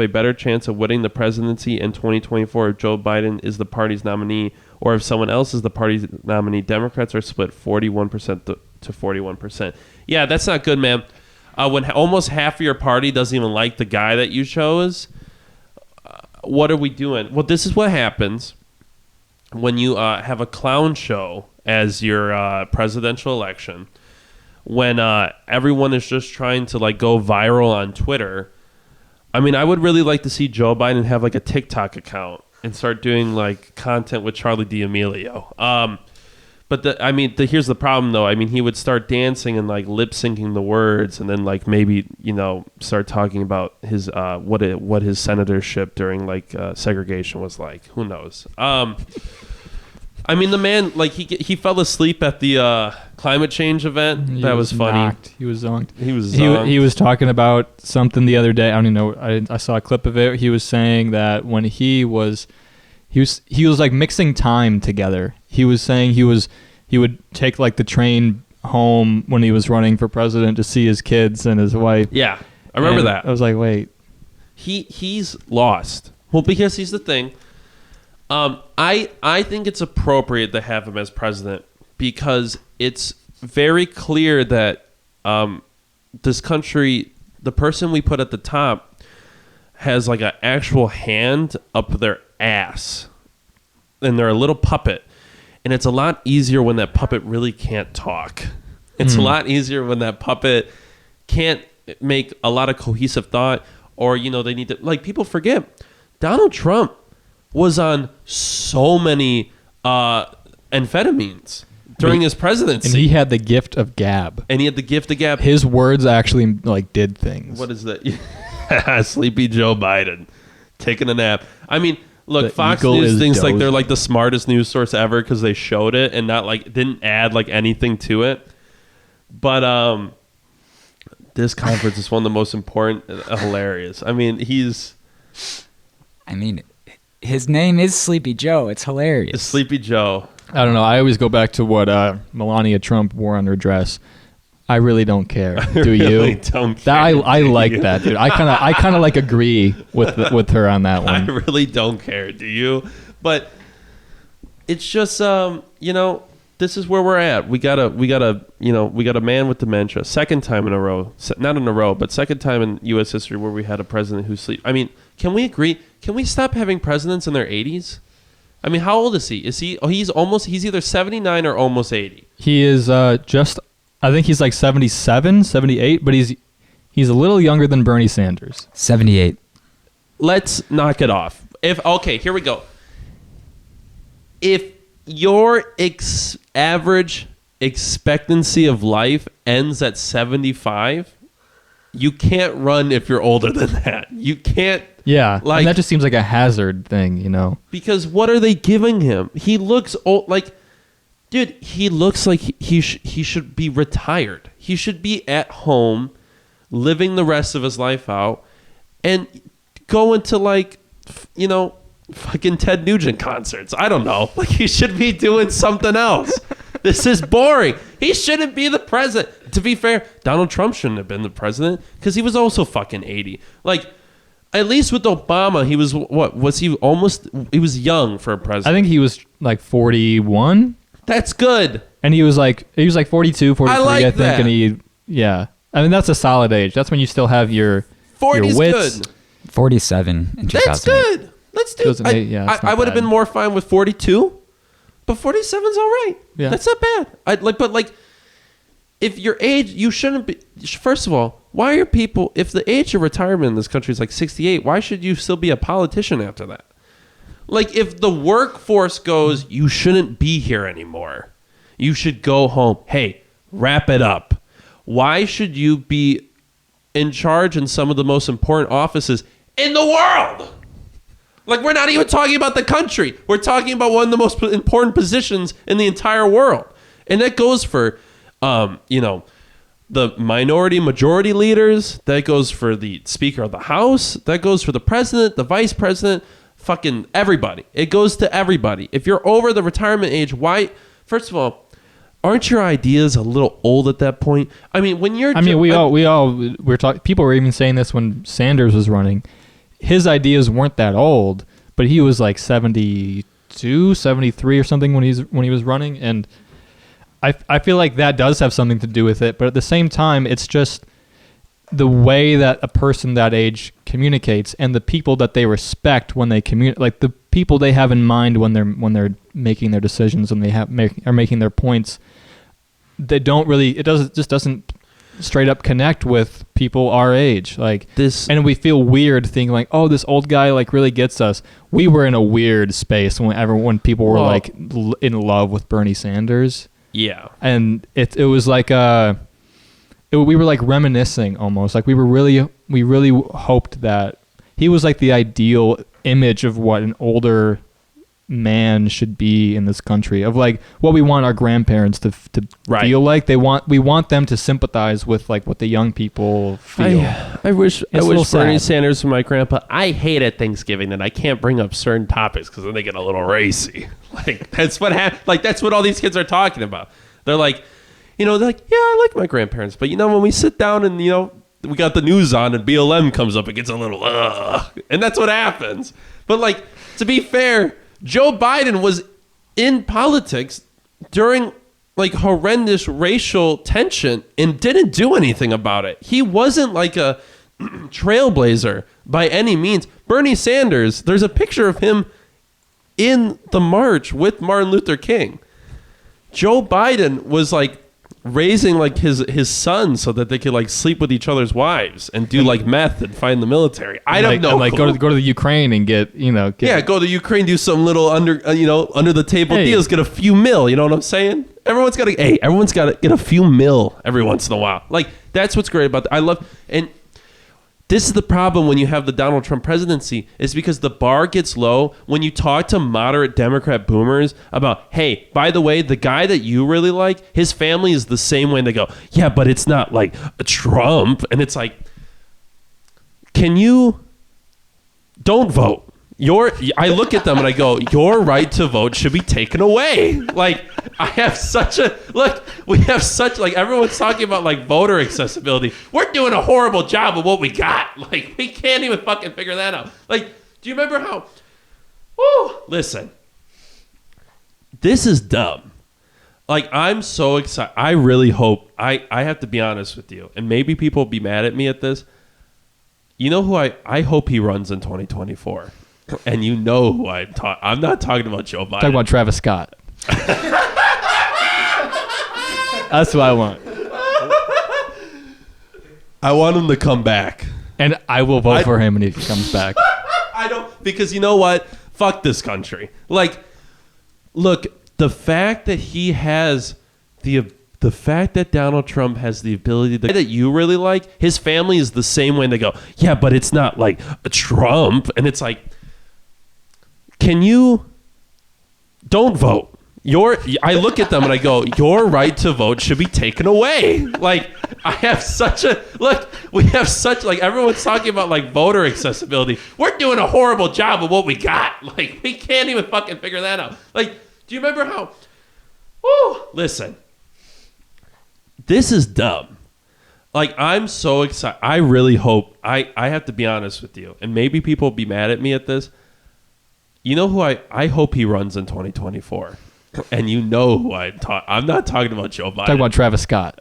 a better chance of winning the presidency in 2024 if Joe Biden is the party's nominee or if someone else is the party's nominee. Democrats are split 41% to 41%. Yeah, that's not good, man. When almost half of your party doesn't even like the guy that you chose, what are we doing? Well, this is what happens when you have a clown show as your presidential election, when everyone is just trying to like go viral on Twitter. I mean, I would really like to see Joe Biden have like a TikTok account and start doing like content with Charlie D'Amelio. But here's the problem though. I mean, he would start dancing and like lip syncing the words, and then like maybe start talking about his what his senatorship during like segregation was like. Who knows? I mean, the man, like, he fell asleep at the climate change event. That was funny. Knocked. He was zonked. He was talking about something the other day. I don't even know. I saw a clip of it. He was saying that when he was like mixing time together. He was saying he would take like the train home when he was running for president to see his kids and his wife. Yeah, I remember that. I was like, wait. He's lost. Well, because here's the thing. I think it's appropriate to have him as president because it's very clear that this country, the person we put at the top, has like an actual hand up their ass, and they're a little puppet, and it's a lot easier when that puppet really can't talk. It's a lot easier when that puppet can't make a lot of cohesive thought, or they need to, like, people forget Donald Trump was on so many amphetamines during his presidency. And he had the gift of gab. His words actually like did things. What is that? Sleepy Joe Biden taking a nap. I mean, look, Fox News thinks like they're like the smartest news source ever because they showed it and not like didn't add like anything to it. But this conference is one of the most important, hilarious. I mean, his name is Sleepy Joe. It's hilarious. It's Sleepy Joe. I don't know. I always go back to what Melania Trump wore on her dress. I really don't care. Do you? Really don't care. I like that, dude. I kind of like agree with her on that one. I really don't care. Do you? But it's just this is where we're at. We got a man with dementia. Second time in a row, not in a row, but second time in U.S. history where we had a president who sleeps. I mean, can we agree? Can we stop having presidents in their 80s? I mean, how old is he? He's either 79 or almost 80. He is I think he's like 77, 78, but he's a little younger than Bernie Sanders. 78. Let's knock it off. Okay, here we go. If your average expectancy of life ends at 75, you can't run if you're older than that. You can't. Yeah, and that just seems like a hazard thing, Because what are they giving him? He looks old. Like, dude, he looks like he should be retired. He should be at home, living the rest of his life out, and going to fucking Ted Nugent concerts. I don't know. Like, he should be doing something else. This is boring. He shouldn't be the president. To be fair, Donald Trump shouldn't have been the president because he was also fucking 80. Like, at least with Obama, he was, he was young for a president. I think he was like 41. That's good. And he was like 42, 43, I think. That. And I mean, that's a solid age. That's when you still have your 40's wits. Good. 47 in 2008. That's good. Let's do it. I would have been more fine with 42, but 47's all right. Yeah. That's not bad. If your age, you shouldn't be. First of all, why are people? If the age of retirement in this country is like 68, why should you still be a politician after that? Like, if the workforce goes, you shouldn't be here anymore. You should go home. Hey, wrap it up. Why should you be in charge in some of the most important offices in the world? Like, we're not even talking about the country. We're talking about one of the most important positions in the entire world. And that goes for, the minority majority leaders. That goes for the Speaker of the House. That goes for the president, the vice president, fucking everybody. It goes to everybody. If you're over the retirement age, why? First of all, aren't your ideas a little old at that point? I mean, when you're... we're talking... People were even saying this when Sanders was running. his ideas weren't that old, but he was like 72, 73 or something when he was running, and I feel like that does have something to do with it. But at the same time, it's just the way that a person that age communicates and the people that they respect when they communicate, like the people they have in mind when they're making their decisions and are making their points. They don't really. Just doesn't straight up connect with people our age, like This and we feel weird thinking like, oh, this old guy like really gets us. We were in a weird space when people were Well- like in love with Bernie Sanders, yeah. and it was like we were like reminiscing almost, like we really hoped that he was like the ideal image of what an older man should be in this country, of like what we want our grandparents to Right. feel like. We want them to sympathize with like what the young people feel. I wish a little Bernie sad. Sanders was my grandpa. I hate at Thanksgiving that I can't bring up certain topics because then they get a little racy. Like that's what like that's what all these kids are talking about. They're like, they're like, yeah, I like my grandparents, but when we sit down and we got the news on and BLM comes up, it gets a little and that's what happens. But like, to be fair, Joe Biden was in politics during like horrendous racial tension and didn't do anything about it. He wasn't like a trailblazer by any means. Bernie Sanders, there's a picture of him in the march with Martin Luther King. Joe Biden was like raising like his sons so that they could like sleep with each other's wives and do like meth and fight in the military. I don't know. Like go to the Ukraine and get Go to Ukraine, do some little under the table Hey. deals, get a few mil. You know what I'm saying? Everyone's got to get a few mil every once in a while. Like that's what's great about that. I love, and this is the problem when you have the Donald Trump presidency, is because the bar gets low when you talk to moderate Democrat boomers about, hey, by the way, the guy that you really like, his family is the same way, and they go, yeah, but it's not like a Trump. And it's like, don't vote. I look at them and I go, your right to vote should be taken away. Like, everyone's talking about like voter accessibility. We're doing a horrible job of what we got. Like, we can't even fucking figure that out. Like, do you remember how, listen, this is dumb. Like, I'm so excited. I really hope, I have to be honest with you, and maybe people will be mad at me at this. You know who I hope he runs in 2024. And you know who I'm not talking about Joe Biden. Talk about Travis Scott. That's what I want. I want him to come back. And I will vote for him if he comes back. I don't, because you know what? Fuck this country. Like, look, the fact that he has the fact that Donald Trump has the ability that you really like, his family is the same way, and they go, yeah, but it's not like a Trump. And it's like, don't vote. I look at them and I go, your right to vote should be taken away. Like, everyone's talking about like voter accessibility. We're doing a horrible job of what we got. Like, we can't even fucking figure that out. Like, do you remember how, listen, this is dumb. Like, I'm so excited. I really hope, I have to be honest with you, and maybe people will be mad at me at this. You know who I hope he runs in 2024. And you know who I'm not talking about Joe Biden. Talk about Travis Scott.